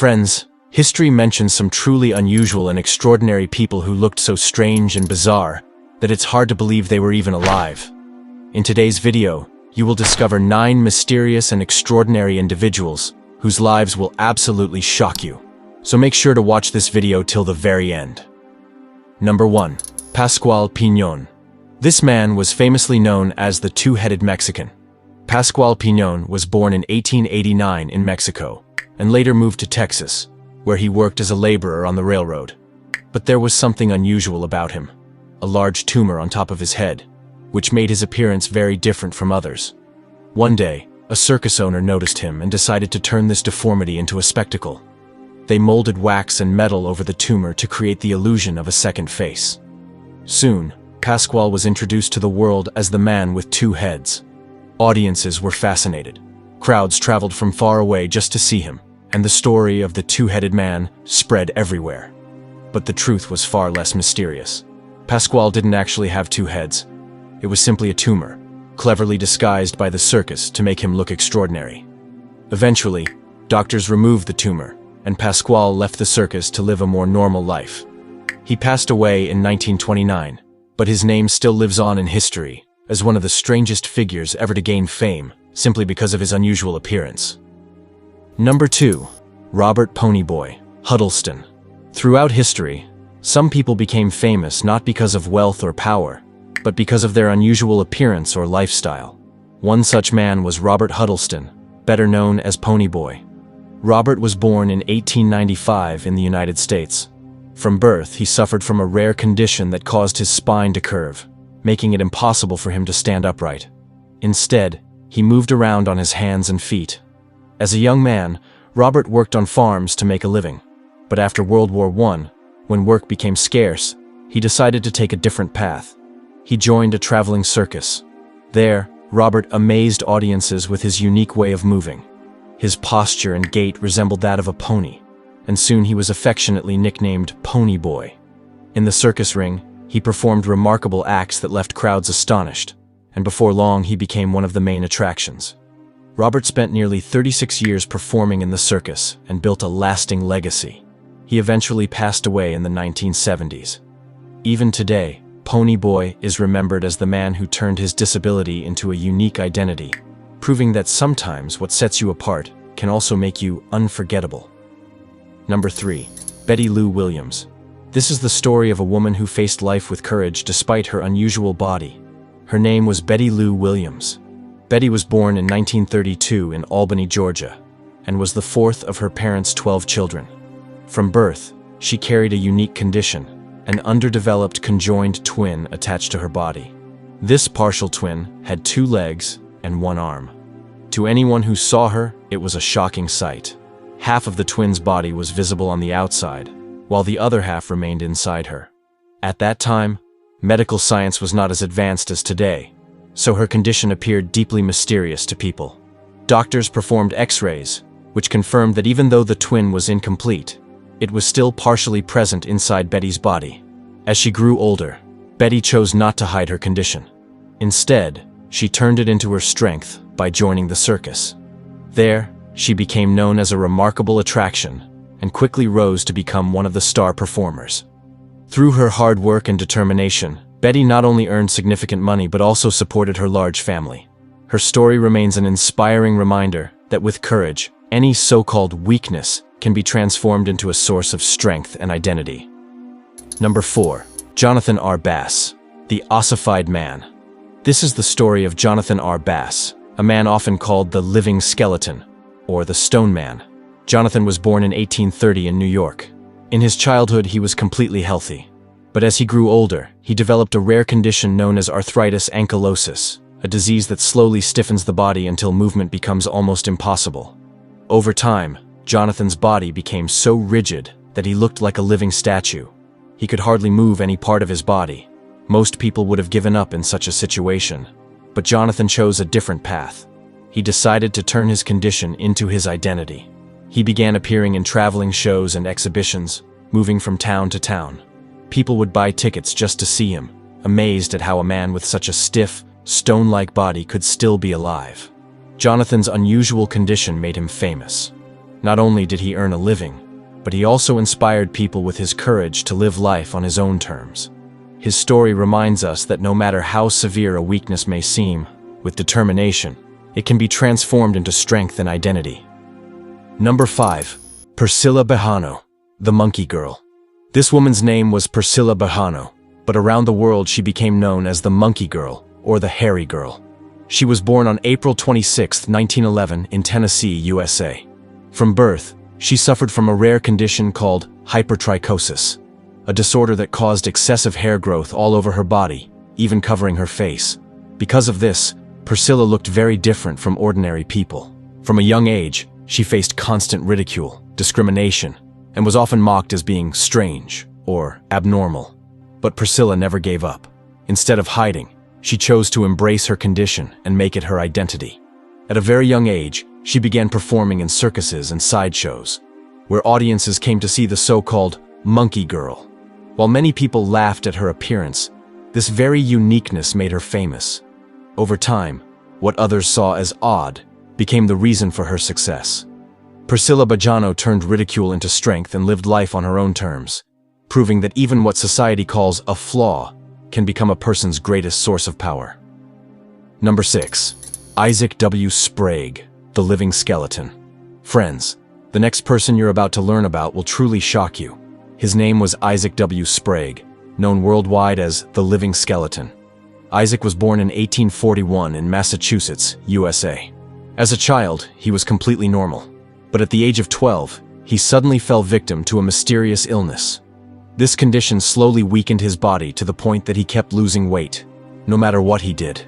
Friends, history mentions some truly unusual and extraordinary people who looked so strange and bizarre that it's hard to believe they were even alive. In today's video, you will discover 9 mysterious and extraordinary individuals whose lives will absolutely shock you. So make sure to watch this video till the very end. Number 1. Pasqual Piñón. This man was famously known as the Two-Headed Mexican. Pasqual Pinon was born in 1889 in Mexico and later moved to Texas, where he worked as a laborer on the railroad. But there was something unusual about him, a large tumor on top of his head, which made his appearance very different from others. One day, a circus owner noticed him and decided to turn this deformity into a spectacle. They molded wax and metal over the tumor to create the illusion of a second face. Soon, Pasqual was introduced to the world as the man with 2 heads. Audiences were fascinated. Crowds traveled from far away just to see him, and the story of the two-headed man spread everywhere. But the truth was far less mysterious. Pasqual didn't actually have 2 heads. It was simply a tumor, cleverly disguised by the circus to make him look extraordinary. Eventually, doctors removed the tumor, and Pasqual left the circus to live a more normal life. He passed away in 1929, but his name still lives on in history as one of the strangest figures ever to gain fame, simply because of his unusual appearance. Number 2. Robert Ponyboy Huddleston. Throughout history, some people became famous not because of wealth or power, but because of their unusual appearance or lifestyle. One such man was Robert Huddleston, better known as Ponyboy. Robert was born in 1895 in the United States. From birth, he suffered from a rare condition that caused his spine to curve, making it impossible for him to stand upright. Instead, he moved around on his hands and feet. As a young man, Robert worked on farms to make a living. But after World War I, when work became scarce, he decided to take a different path. He joined a traveling circus. There, Robert amazed audiences with his unique way of moving. His posture and gait resembled that of a pony, and soon he was affectionately nicknamed Pony Boy. In the circus ring, he performed remarkable acts that left crowds astonished, and before long he became one of the main attractions. Robert spent nearly 36 years performing in the circus and built a lasting legacy. He eventually passed away in the 1970s. Even today, Pony Boy is remembered as the man who turned his disability into a unique identity, proving that sometimes what sets you apart can also make you unforgettable. Number 3. Betty Lou Williams. This is the story of a woman who faced life with courage despite her unusual body. Her name was Betty Lou Williams. Betty was born in 1932 in Albany, Georgia, and was the 4th of her parents' 12 children. From birth, she carried a unique condition, an underdeveloped conjoined twin attached to her body. This partial twin had 2 legs and 1 arm. To anyone who saw her, it was a shocking sight. Half of the twin's body was visible on the outside, while the other half remained inside her. At that time, medical science was not as advanced as today, so her condition appeared deeply mysterious to people. Doctors performed X-rays, which confirmed that even though the twin was incomplete, it was still partially present inside Betty's body. As she grew older, Betty chose not to hide her condition. Instead, she turned it into her strength by joining the circus. There, she became known as a remarkable attraction and quickly rose to become one of the star performers. Through her hard work and determination, Betty not only earned significant money but also supported her large family. Her story remains an inspiring reminder that with courage, any so-called weakness can be transformed into a source of strength and identity. Number 4. Jonathan Arbass, the Ossified Man. This is the story of Jonathan Arbass, a man often called the Living Skeleton, or the Stone Man. Jonathan was born in 1830 in New York. In his childhood, he was completely healthy. But as he grew older, he developed a rare condition known as arthritis ankylosis, a disease that slowly stiffens the body until movement becomes almost impossible. Over time, Jonathan's body became so rigid that he looked like a living statue. He could hardly move any part of his body. Most people would have given up in such a situation. But Jonathan chose a different path. He decided to turn his condition into his identity. He began appearing in traveling shows and exhibitions, moving from town to town. People would buy tickets just to see him, amazed at how a man with such a stiff, stone-like body could still be alive. Jonathan's unusual condition made him famous. Not only did he earn a living, but he also inspired people with his courage to live life on his own terms. His story reminds us that no matter how severe a weakness may seem, with determination, it can be transformed into strength and identity. Number 5. Priscilla Bejano, the Monkey Girl. This woman's name was Priscilla Bejano, but around the world she became known as the Monkey Girl, or the Hairy Girl. She was born on April 26, 1911 in Tennessee, USA. From birth, she suffered from a rare condition called hypertrichosis, a disorder that caused excessive hair growth all over her body, even covering her face. Because of this, Percilla looked very different from ordinary people. From a young age, she faced constant ridicule, discrimination, and was often mocked as being strange or abnormal. But Percilla never gave up. Instead of hiding, she chose to embrace her condition and make it her identity. At a very young age, she began performing in circuses and sideshows, where audiences came to see the so-called Monkey Girl. While many people laughed at her appearance, this very uniqueness made her famous. Over time, what others saw as odd became the reason for her success. Priscilla Bejano turned ridicule into strength and lived life on her own terms, proving that even what society calls a flaw can become a person's greatest source of power. Number 6. Isaac W. Sprague, the Living Skeleton. Friends, the next person you're about to learn about will truly shock you. His name was Isaac W. Sprague, known worldwide as the Living Skeleton. Isaac was born in 1841 in Massachusetts, USA. As a child, he was completely normal, but at the age of 12, he suddenly fell victim to a mysterious illness. This condition slowly weakened his body to the point that he kept losing weight, no matter what he did.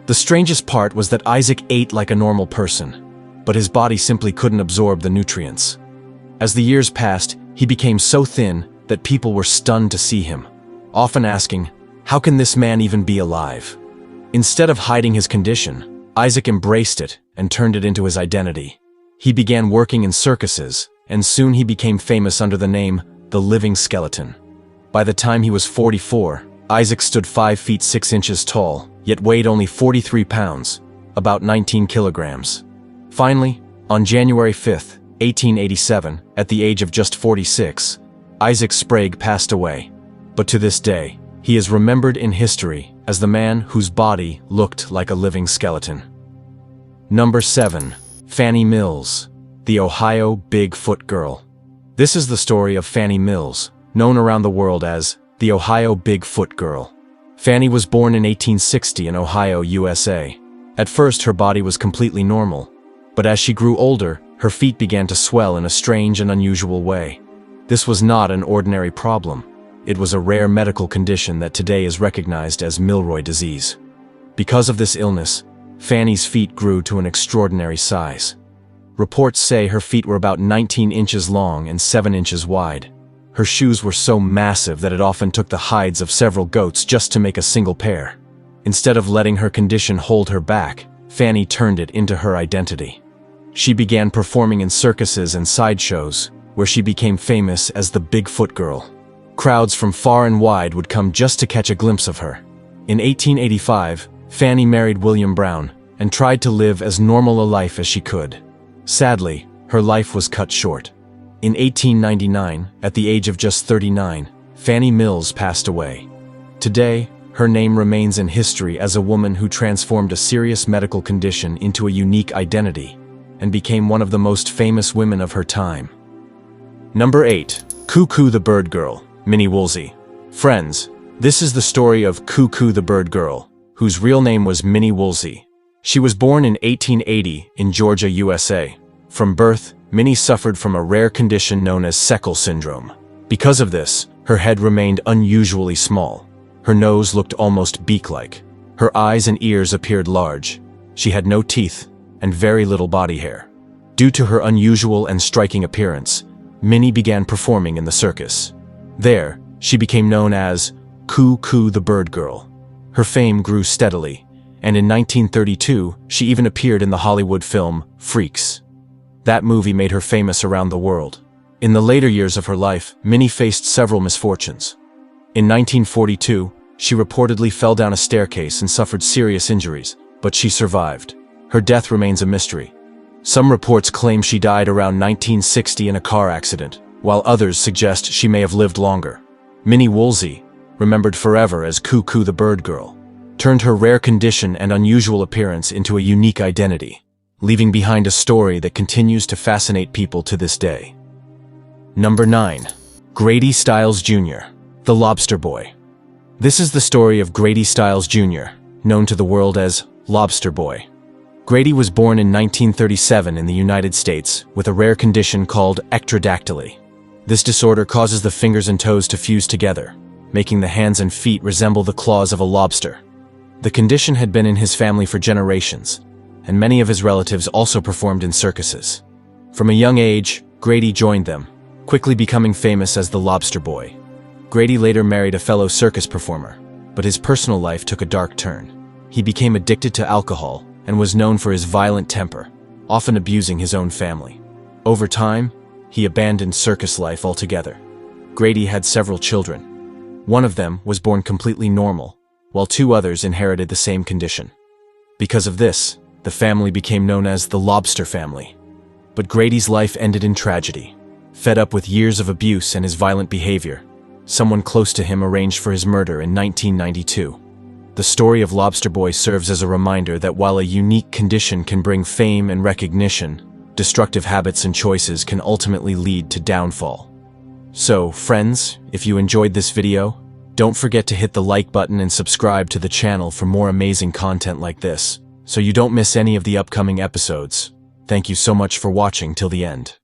The strangest part was that Isaac ate like a normal person, but his body simply couldn't absorb the nutrients. As the years passed, he became so thin that people were stunned to see him, often asking, "How can this man even be alive?" Instead of hiding his condition, Isaac embraced it and turned it into his identity. He began working in circuses, and soon he became famous under the name the Living Skeleton. By the time he was 44, Isaac stood 5 feet 6 inches tall, yet weighed only 43 pounds, about 19 kilograms. Finally, on January 5, 1887, at the age of just 46, Isaac Sprague passed away. But to this day, he is remembered in history as the man whose body looked like a living skeleton. Number 7. Fanny Mills, the Ohio Bigfoot Girl. This is the story of Fanny Mills, known around the world as the Ohio Bigfoot Girl. Fanny was born in 1860 in Ohio, USA. At first, her body was completely normal, but as she grew older, her feet began to swell in a strange and unusual way. This was not an ordinary problem. It was a rare medical condition that today is recognized as Milroy disease. Because of this illness, Fanny's feet grew to an extraordinary size. Reports say her feet were about 19 inches long and 7 inches wide. Her shoes were so massive that it often took the hides of several goats just to make a single pair. Instead of letting her condition hold her back, Fanny turned it into her identity. She began performing in circuses and sideshows, where she became famous as the Bigfoot Girl. Crowds from far and wide would come just to catch a glimpse of her. In 1885, Fanny married William Brown and tried to live as normal a life as she could. Sadly, her life was cut short. In 1899, at the age of just 39, Fanny Mills passed away. Today, her name remains in history as a woman who transformed a serious medical condition into a unique identity and became one of the most famous women of her time. Number 8. Cuckoo the Bird Girl, Minnie Woolsey. Friends, this is the story of Cuckoo the Bird Girl, whose real name was Minnie Woolsey. She was born in 1880 in Georgia, USA. From birth, Minnie suffered from a rare condition known as Seckel syndrome. Because of this, her head remained unusually small. Her nose looked almost beak-like. Her eyes and ears appeared large. She had no teeth and very little body hair. Due to her unusual and striking appearance, Minnie began performing in the circus. There, she became known as Cuckoo the Bird Girl. Her fame grew steadily, and in 1932, she even appeared in the Hollywood film Freaks. That movie made her famous around the world. In the later years of her life, Minnie faced several misfortunes. In 1942, she reportedly fell down a staircase and suffered serious injuries, but she survived. Her death remains a mystery. Some reports claim she died around 1960 in a car accident, while others suggest she may have lived longer. Minnie Woolsey, remembered forever as Cuckoo the Bird Girl, turned her rare condition and unusual appearance into a unique identity, leaving behind a story that continues to fascinate people to this day. Number 9. Grady Stiles Jr., the Lobster Boy. This is the story of Grady Stiles Jr., known to the world as Lobster Boy. Grady was born in 1937 in the United States with a rare condition called ectrodactyly. This disorder causes the fingers and toes to fuse together, making the hands and feet resemble the claws of a lobster. The condition had been in his family for generations, and many of his relatives also performed in circuses. From a young age, Grady joined them, quickly becoming famous as the Lobster Boy. Grady later married a fellow circus performer, but his personal life took a dark turn. He became addicted to alcohol and was known for his violent temper, often abusing his own family. Over time, he abandoned circus life altogether. Grady had several children. One of them was born completely normal, while 2 others inherited the same condition. Because of this, the family became known as the Lobster family. But Grady's life ended in tragedy. Fed up with years of abuse and his violent behavior, someone close to him arranged for his murder in 1992. The story of Lobster Boy serves as a reminder that while a unique condition can bring fame and recognition, destructive habits and choices can ultimately lead to downfall. So, friends, if you enjoyed this video, don't forget to hit the like button and subscribe to the channel for more amazing content like this, so you don't miss any of the upcoming episodes. Thank you so much for watching till the end.